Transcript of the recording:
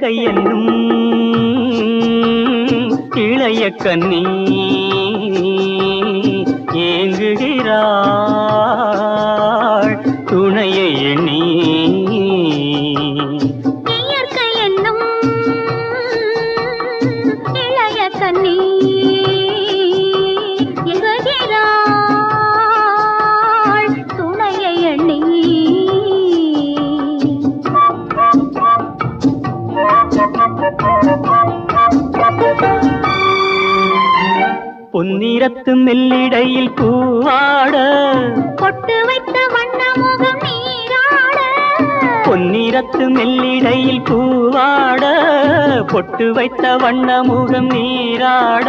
இயற்கை என்னும் இளைய கன்னி ஏங்குகிறாள் துணையை எண்ணி. இயற்கை என்னும் இளைய கன்னி ஏங்குகிறாள் துணையை எண்ணி. பொன்னிறத்து மெல்லிடையில் பூவாட பொட்டு வைத்த வண்ண முகம் நீராட. பொன்னிறத்து மெல்லிடையில் பூவாட பொட்டு வைத்த வண்ண முகம் நீராட.